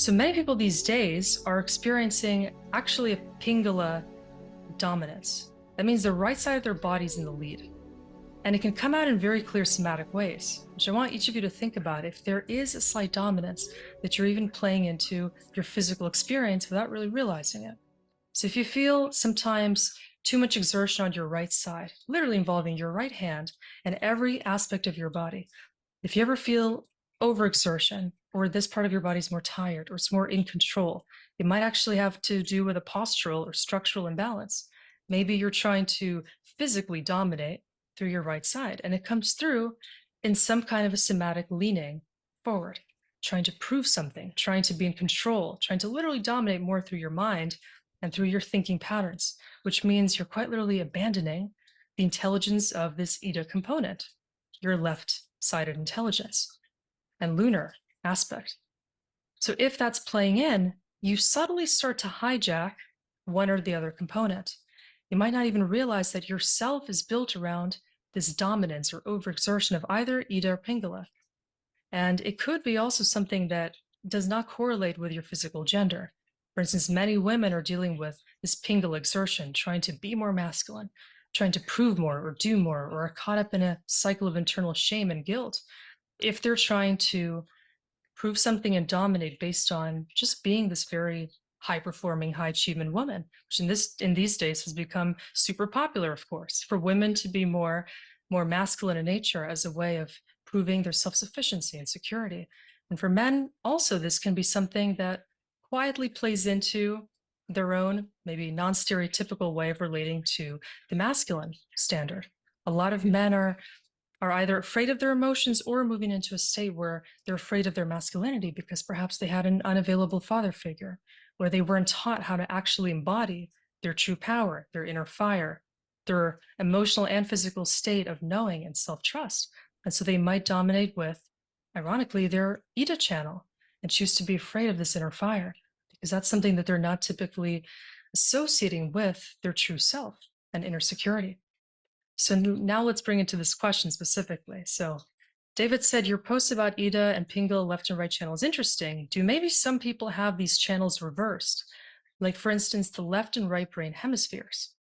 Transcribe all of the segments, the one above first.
So many people these days are experiencing actually a Pingala dominance. That means the right side of their body's in the lead. And it can come out in very clear somatic ways, which I want each of you to think about if there is a slight dominance that you're even playing into your physical experience without really realizing it. So if you feel sometimes too much exertion on your right side, literally involving your right hand and every aspect of your body, if you ever feel overexertion or this part of your body is more tired or it's more in control, it might actually have to do with a postural or structural imbalance. Maybe you're trying to physically dominate through your right side, and it comes through in some kind of a somatic leaning forward, trying to prove something, trying to be in control, trying to literally dominate more through your mind and through your thinking patterns, which means you're quite literally abandoning the intelligence of this Ida component, your left-sided intelligence and lunar aspect. So if that's playing in, you subtly start to hijack one or the other component. You might not even realize that your self is built around this dominance or overexertion of either Ida or Pingala. And it could be also something that does not correlate with your physical gender. For instance, many women are dealing with this Pingala exertion, trying to be more masculine, trying to prove more or do more, or are caught up in a cycle of internal shame and guilt. If they're trying to prove something and dominate based on just being this very high-performing, high-achievement woman, which in these days has become super popular, of course, for women to be more masculine in nature as a way of proving their self-sufficiency and security. And for men, also, this can be something that quietly plays into their own, maybe non-stereotypical way of relating to the masculine standard. A lot of men are either afraid of their emotions or moving into a state where they're afraid of their masculinity because perhaps they had an unavailable father figure, where they weren't taught how to actually embody their true power, their inner fire, their emotional and physical state of knowing and self-trust. And so they might dominate with, ironically, their Ida channel and choose to be afraid of this inner fire because that's something that they're not typically associating with their true self and inner security. So now let's bring it to this question specifically. So David said, your post about Ida and Pingala left and right channel is interesting. Do maybe some people have these channels reversed? Like, for instance, the left and right brain hemispheres.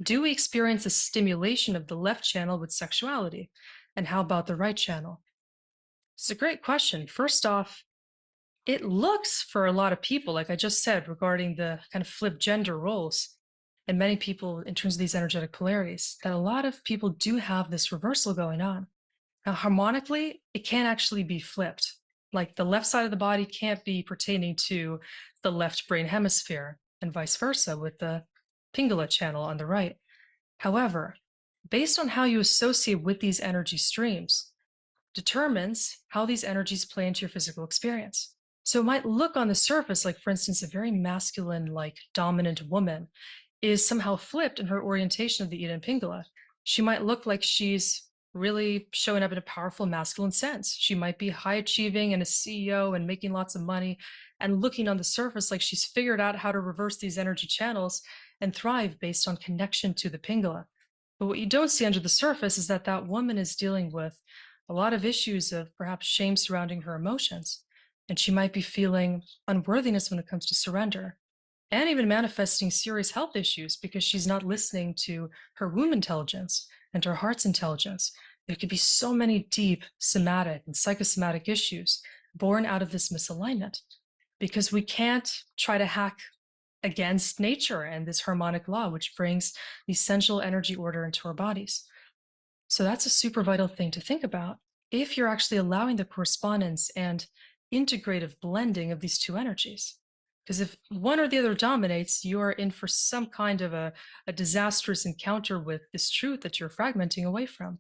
Do we experience a stimulation of the left channel with sexuality? And how about the right channel? It's a great question. First off, it looks for a lot of people, like I just said, regarding the kind of flipped gender roles, and many people in terms of these energetic polarities, that a lot of people do have this reversal going on. Now, harmonically, it can't actually be flipped. Like the left side of the body can't be pertaining to the left brain hemisphere and vice versa with the Pingala channel on the right. However, based on how you associate with these energy streams determines how these energies play into your physical experience. So it might look on the surface like, for instance, a very masculine, like dominant woman is somehow flipped in her orientation of the Ida and Pingala. She might look like she's really showing up in a powerful masculine sense. She might be high achieving and a CEO and making lots of money and looking on the surface like she's figured out how to reverse these energy channels and thrive based on connection to the Pingala. But what you don't see under the surface is that that woman is dealing with a lot of issues of perhaps shame surrounding her emotions. And she might be feeling unworthiness when it comes to surrender, and even manifesting serious health issues because she's not listening to her womb intelligence and her heart's intelligence. There could be so many deep somatic and psychosomatic issues born out of this misalignment because we can't try to hack against nature and this harmonic law, which brings the essential energy order into our bodies. So that's a super vital thing to think about if you're actually allowing the correspondence and integrative blending of these two energies. Because if one or the other dominates, you are in for some kind of a disastrous encounter with this truth that you're fragmenting away from.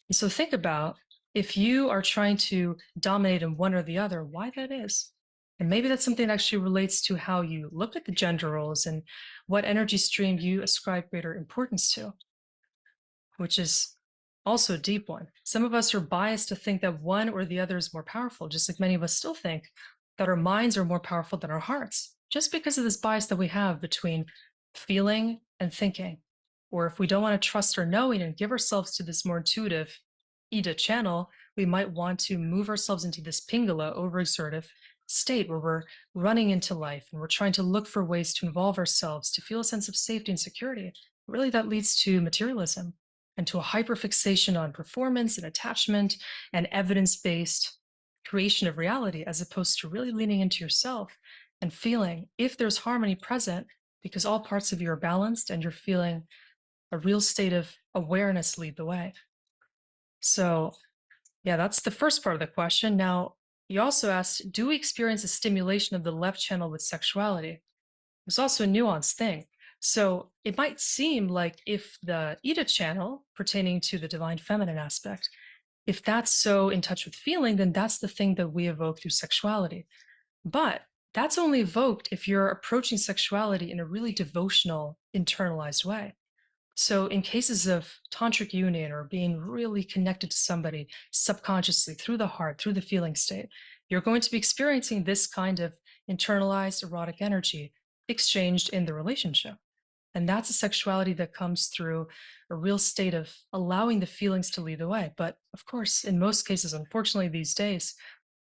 And so think about if you are trying to dominate in one or the other, why that is. And maybe that's something that actually relates to how you look at the gender roles and what energy stream you ascribe greater importance to, which is also a deep one. Some of us are biased to think that one or the other is more powerful, just like many of us still think that our minds are more powerful than our hearts, just because of this bias that we have between feeling and thinking. Or if we don't want to trust our knowing and give ourselves to this more intuitive Ida channel, we might want to move ourselves into this Pingala, overexertive, state where we're running into life and we're trying to look for ways to involve ourselves to feel a sense of safety and security, really that leads to materialism and to a hyperfixation on performance and attachment and evidence-based creation of reality, as opposed to really leaning into yourself and feeling if there's harmony present, because all parts of you are balanced and you're feeling a real state of awareness lead the way. So yeah, that's the first part of the question. Now, you also asked, do we experience a stimulation of the left channel with sexuality? There's also a nuanced thing. So it might seem like if the Ida channel pertaining to the divine feminine aspect, if that's so in touch with feeling, then that's the thing that we evoke through sexuality. But that's only evoked if you're approaching sexuality in a really devotional, internalized way. So, in cases of tantric union or being really connected to somebody subconsciously through the heart, through the feeling state, you're going to be experiencing this kind of internalized erotic energy exchanged in the relationship. And that's a sexuality that comes through a real state of allowing the feelings to lead the way. But of course, in most cases, unfortunately, these days,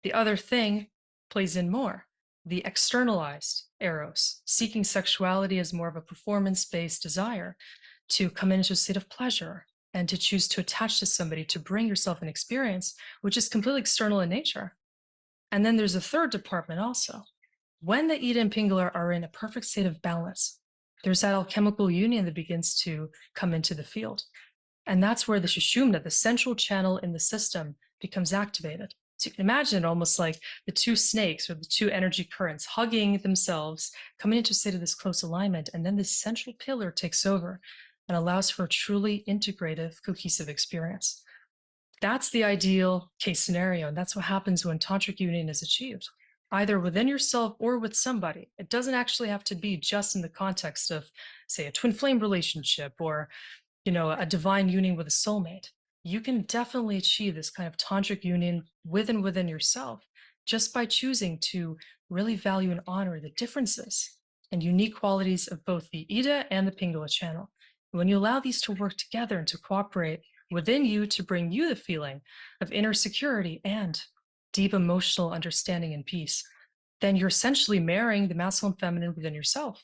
the other thing plays in more. The externalized eros, seeking sexuality as more of a performance based desire to come into a state of pleasure and to choose to attach to somebody to bring yourself an experience, which is completely external in nature. And then there's a third department also. When the Ida and Pingala are in a perfect state of balance, there's that alchemical union that begins to come into the field. And that's where the Sushumna, the central channel in the system, becomes activated. So you can imagine it almost like the two snakes or the two energy currents hugging themselves, coming into a state of this close alignment. And then this central pillar takes over and allows for a truly integrative, cohesive experience. That's the ideal case scenario. And that's what happens when tantric union is achieved, either within yourself or with somebody. It doesn't actually have to be just in the context of, say, a twin flame relationship or, a divine union with a soulmate. You can definitely achieve this kind of tantric union within yourself just by choosing to really value and honor the differences and unique qualities of both the Ida and the Pingala channel. When you allow these to work together and to cooperate within you to bring you the feeling of inner security and deep emotional understanding and peace, then you're essentially marrying the masculine and feminine within yourself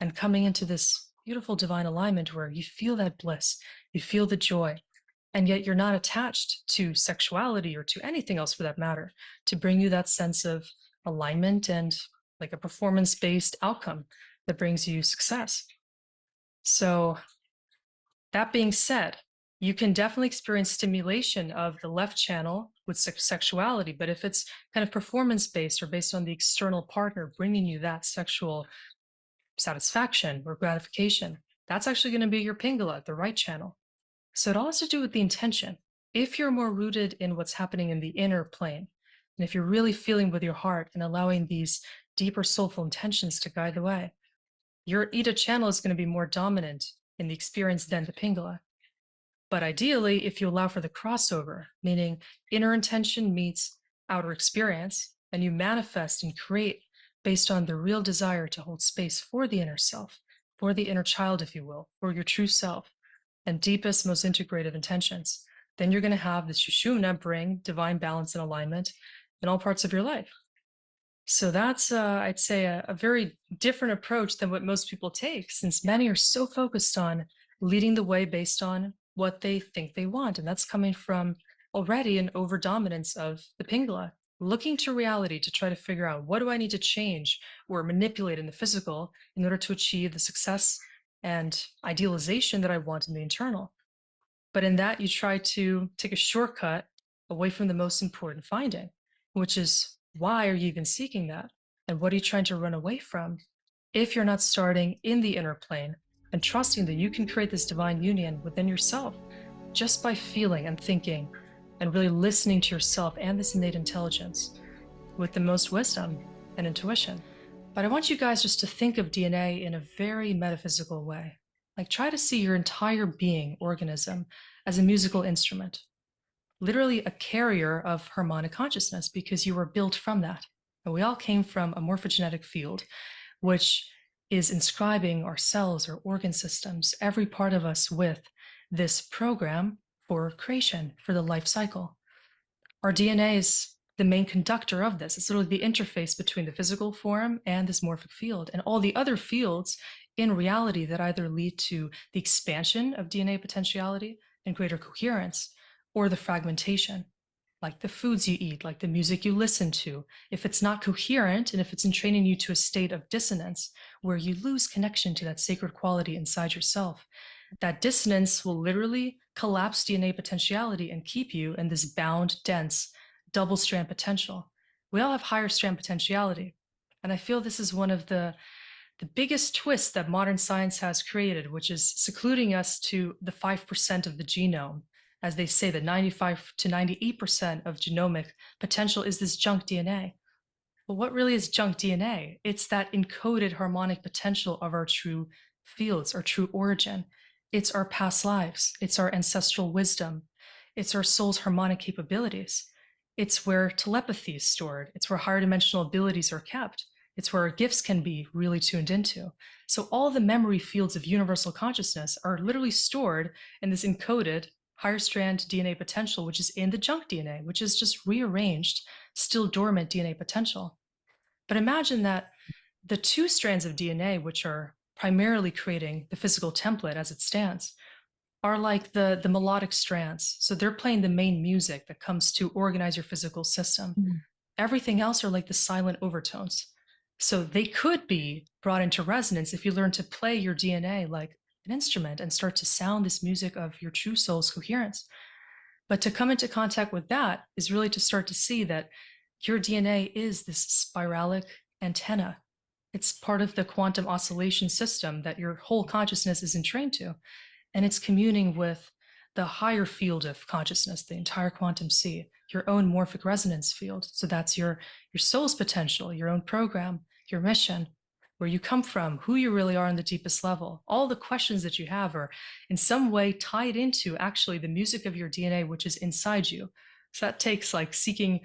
and coming into this beautiful divine alignment where you feel that bliss, you feel the joy, and yet you're not attached to sexuality or to anything else for that matter to bring you that sense of alignment and like a performance-based outcome that brings you success. So that being said, you can definitely experience stimulation of the left channel with sexuality, but if it's kind of performance-based or based on the external partner bringing you that sexual satisfaction or gratification, that's actually going to be your Pingala, the right channel. So it all has to do with the intention. If you're more rooted in what's happening in the inner plane, and if you're really feeling with your heart and allowing these deeper soulful intentions to guide the way, your Ida channel is going to be more dominant in the experience than the Pingala. But ideally, if you allow for the crossover, meaning inner intention meets outer experience, and you manifest and create based on the real desire to hold space for the inner self, for the inner child, if you will, for your true self, and deepest, most integrative intentions, then you're going to have the Sushumna bring divine balance and alignment in all parts of your life. So that's, I'd say, a very different approach than what most people take, since many are so focused on leading the way based on what they think they want. And that's coming from already an overdominance of the Pingala, looking to reality to try to figure out what do I need to change or manipulate in the physical in order to achieve the success and idealization that I want in the internal. But in that, you try to take a shortcut away from the most important finding, which is why are you even seeking that? And what are you trying to run away from if you're not starting in the inner plane and trusting that you can create this divine union within yourself just by feeling and thinking and really listening to yourself and this innate intelligence with the most wisdom and intuition. But I want you guys just to think of DNA in a very metaphysical way. Like try to see your entire being, organism, as a musical instrument, literally a carrier of harmonic consciousness, because you were built from that. And we all came from a morphogenetic field, which is inscribing our cells, our organ systems, every part of us with this program for creation, for the life cycle. Our DNA is the main conductor of this. It's sort of the interface between the physical form and this morphic field, and all the other fields in reality that either lead to the expansion of DNA potentiality and greater coherence, or the fragmentation, like the foods you eat, like the music you listen to. If it's not coherent, and if it's entraining you to a state of dissonance where you lose connection to that sacred quality inside yourself, that dissonance will literally collapse DNA potentiality and keep you in this bound, dense, double strand potential. We all have higher strand potentiality. And I feel this is one of the biggest twists that modern science has created, which is secluding us to the 5% of the genome. As they say, that 95 to 98% of genomic potential is this junk DNA. Well, what really is junk DNA? It's that encoded harmonic potential of our true fields, our true origin. It's our past lives. It's our ancestral wisdom. It's our soul's harmonic capabilities. It's where telepathy is stored. It's where higher dimensional abilities are kept. It's where our gifts can be really tuned into. So all the memory fields of universal consciousness are literally stored in this encoded higher strand DNA potential, which is in the junk DNA, which is just rearranged, still dormant DNA potential. But imagine that the two strands of DNA, which are primarily creating the physical template as it stands, are like the melodic strands. So they're playing the main music that comes to organize your physical system. Everything else are like the silent overtones. So they could be brought into resonance if you learn to play your DNA like an instrument and start to sound this music of your true soul's coherence. But to come into contact with that is really to start to see that your DNA is this spiralic antenna. It's part of the quantum oscillation system that your whole consciousness is entrained to. And it's communing with the higher field of consciousness, the entire quantum sea, your own morphic resonance field. So that's your soul's potential, your own program, your mission, where you come from, who you really are on the deepest level. All the questions that you have are in some way tied into actually the music of your DNA, which is inside you. So that takes like seeking,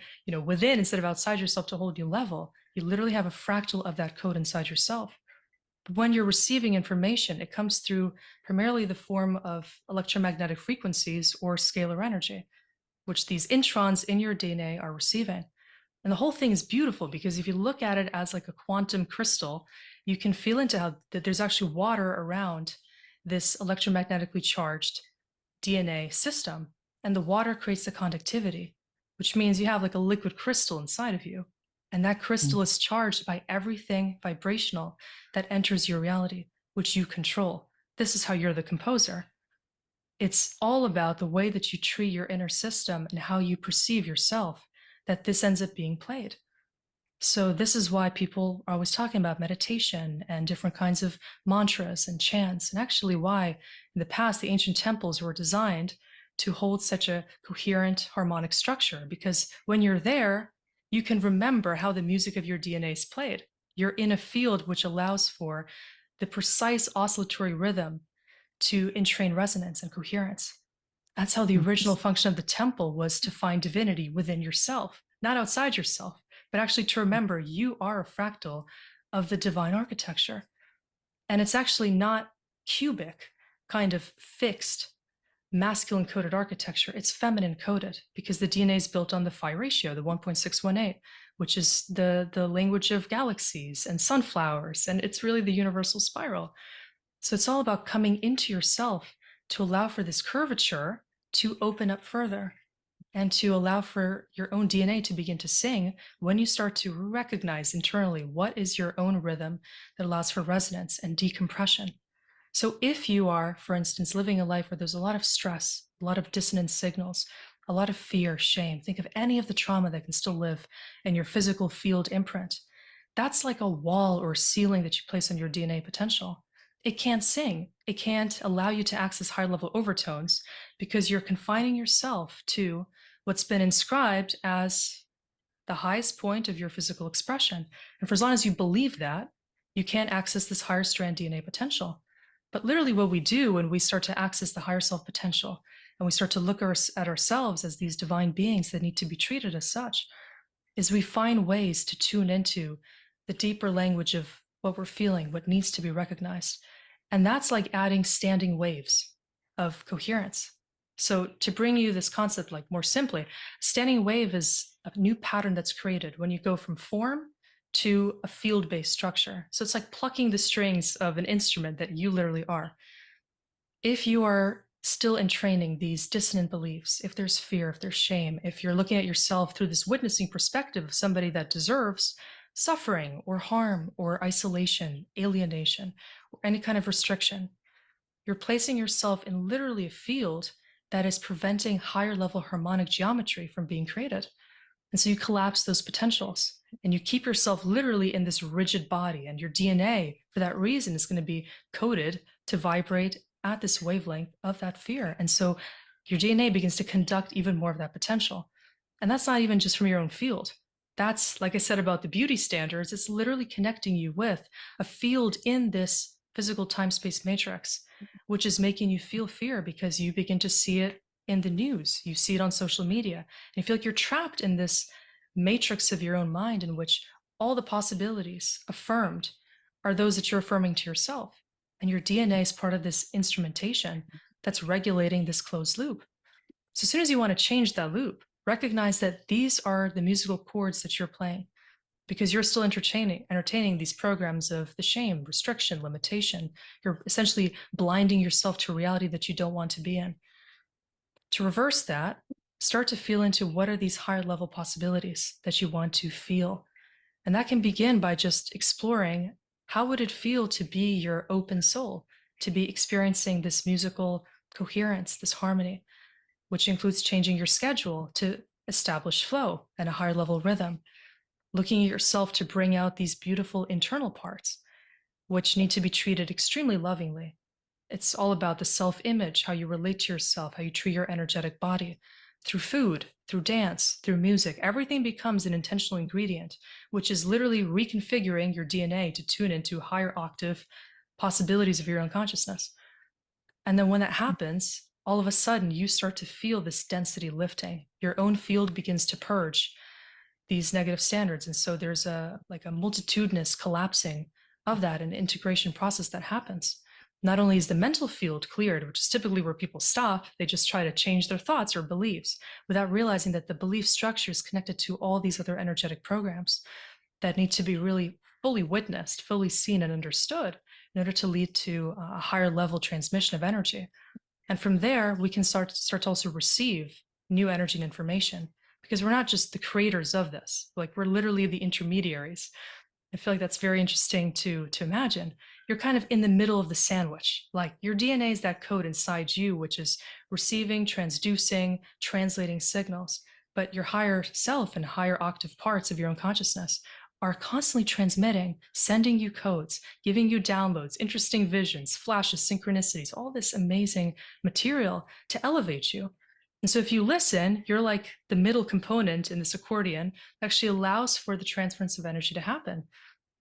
within instead of outside yourself to a whole new level. You literally have a fractal of that code inside yourself. But when you're receiving information, it comes through primarily the form of electromagnetic frequencies or scalar energy, which these introns in your DNA are receiving. And the whole thing is beautiful because if you look at it as like a quantum crystal, you can feel into how that there's actually water around this electromagnetically charged DNA system. And the water creates the conductivity, which means you have like a liquid crystal inside of you. And that crystal is charged by everything vibrational that enters your reality, which you control. This is how you're the composer. It's all about the way that you treat your inner system and how you perceive yourself, that this ends up being played. So this is why people are always talking about meditation and different kinds of mantras and chants, and actually why in the past the ancient temples were designed to hold such a coherent harmonic structure, because when you're there, you can remember how the music of your DNA is played. You're in a field which allows for the precise oscillatory rhythm to entrain resonance and coherence. That's how the original function of the temple was, to find divinity within yourself, not outside yourself, but actually to remember you are a fractal of the divine architecture. And it's actually not cubic, kind of fixed, masculine coded architecture. It's feminine coded because the DNA is built on the phi ratio, the 1.618, which is the language of galaxies and sunflowers. And it's really the universal spiral. So it's all about coming into yourself to allow for this curvature to open up further and to allow for your own DNA to begin to sing when you start to recognize internally what is your own rhythm that allows for resonance and decompression. So if you are, for instance, living a life where there's a lot of stress, a lot of dissonant signals, a lot of fear, shame, think of any of the trauma that can still live in your physical field imprint. That's like a wall or a ceiling that you place on your DNA potential. It can't sing. It can't allow you to access high level overtones because you're confining yourself to what's been inscribed as the highest point of your physical expression. And for as long as you believe that, you can't access this higher strand DNA potential. But literally what we do when we start to access the higher self potential and we start to look at ourselves as these divine beings that need to be treated as such, is we find ways to tune into the deeper language of what we're feeling, what needs to be recognized. And that's like adding standing waves of coherence. So to bring you this concept like more simply, standing wave is a new pattern that's created when you go from form to a field-based structure. So it's like plucking the strings of an instrument that you literally are. If you are still entraining these dissonant beliefs, if there's fear, if there's shame, if you're looking at yourself through this witnessing perspective of somebody that deserves suffering or harm or isolation, alienation, or any kind of restriction, you're placing yourself in literally a field that is preventing higher level harmonic geometry from being created. And so you collapse those potentials and you keep yourself literally in this rigid body, and your DNA, for that reason, is going to be coded to vibrate at this wavelength of that fear. And so your DNA begins to conduct even more of that potential. And that's not even just from your own field. That's, like I said about the beauty standards, it's literally connecting you with a field in this physical time-space matrix, which is making you feel fear because you begin to see it in the news, you see it on social media, and you feel like you're trapped in this matrix of your own mind in which all the possibilities affirmed are those that you're affirming to yourself. And your DNA is part of this instrumentation that's regulating this closed loop. So as soon as you want to change that loop, recognize that these are the musical chords that you're playing, because you're still entertaining these programs of the shame, restriction, limitation. You're essentially blinding yourself to a reality that you don't want to be in. To reverse that, start to feel into what are these higher level possibilities that you want to feel. And that can begin by just exploring how would it feel to be your open soul, to be experiencing this musical coherence, this harmony, which includes changing your schedule to establish flow and a higher level rhythm, looking at yourself to bring out these beautiful internal parts, which need to be treated extremely lovingly. It's all about the self-image, how you relate to yourself, how you treat your energetic body. Through food, through dance, through music, everything becomes an intentional ingredient, which is literally reconfiguring your DNA to tune into higher octave possibilities of your own consciousness. And then when that happens, all of a sudden you start to feel this density lifting. Your own field begins to purge these negative standards. And so there's a multitudinous collapsing of that, and integration process that happens. Not only is the mental field cleared, which is typically where people stop, they just try to change their thoughts or beliefs without realizing that the belief structure is connected to all these other energetic programs that need to be really fully witnessed, fully seen and understood in order to lead to a higher level transmission of energy. And from there, we can start to also receive new energy and information, because we're not just the creators of this, like we're literally the intermediaries. I feel like that's very interesting to imagine. You're kind of in the middle of the sandwich. Like your DNA is that code inside you, which is receiving, transducing, translating signals. But your higher self and higher octave parts of your own consciousness are constantly transmitting, sending you codes, giving you downloads, interesting visions, flashes, synchronicities, all this amazing material to elevate you. And so if you listen, you're like the middle component in this accordion that actually allows for the transference of energy to happen.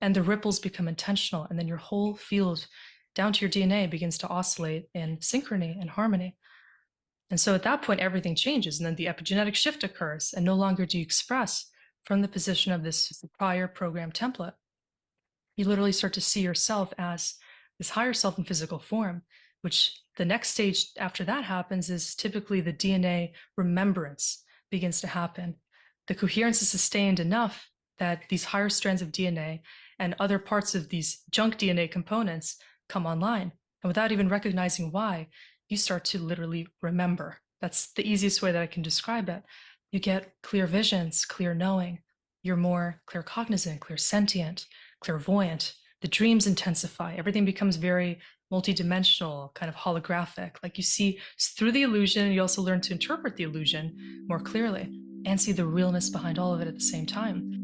And the ripples become intentional, and then your whole field down to your DNA begins to oscillate in synchrony and harmony. And so at that point, everything changes, and then the epigenetic shift occurs, and no longer do you express from the position of this prior program template. You literally start to see yourself as this higher self in physical form, which the next stage after that happens is typically the DNA remembrance begins to happen. The coherence is sustained enough that these higher strands of DNA and other parts of these junk DNA components come online. And without even recognizing why, you start to literally remember. That's the easiest way that I can describe it. You get clear visions, clear knowing. You're more claircognizant, clairsentient, clairvoyant. The dreams intensify. Everything becomes very multidimensional, kind of holographic. Like you see through the illusion, you also learn to interpret the illusion more clearly and see the realness behind all of it at the same time.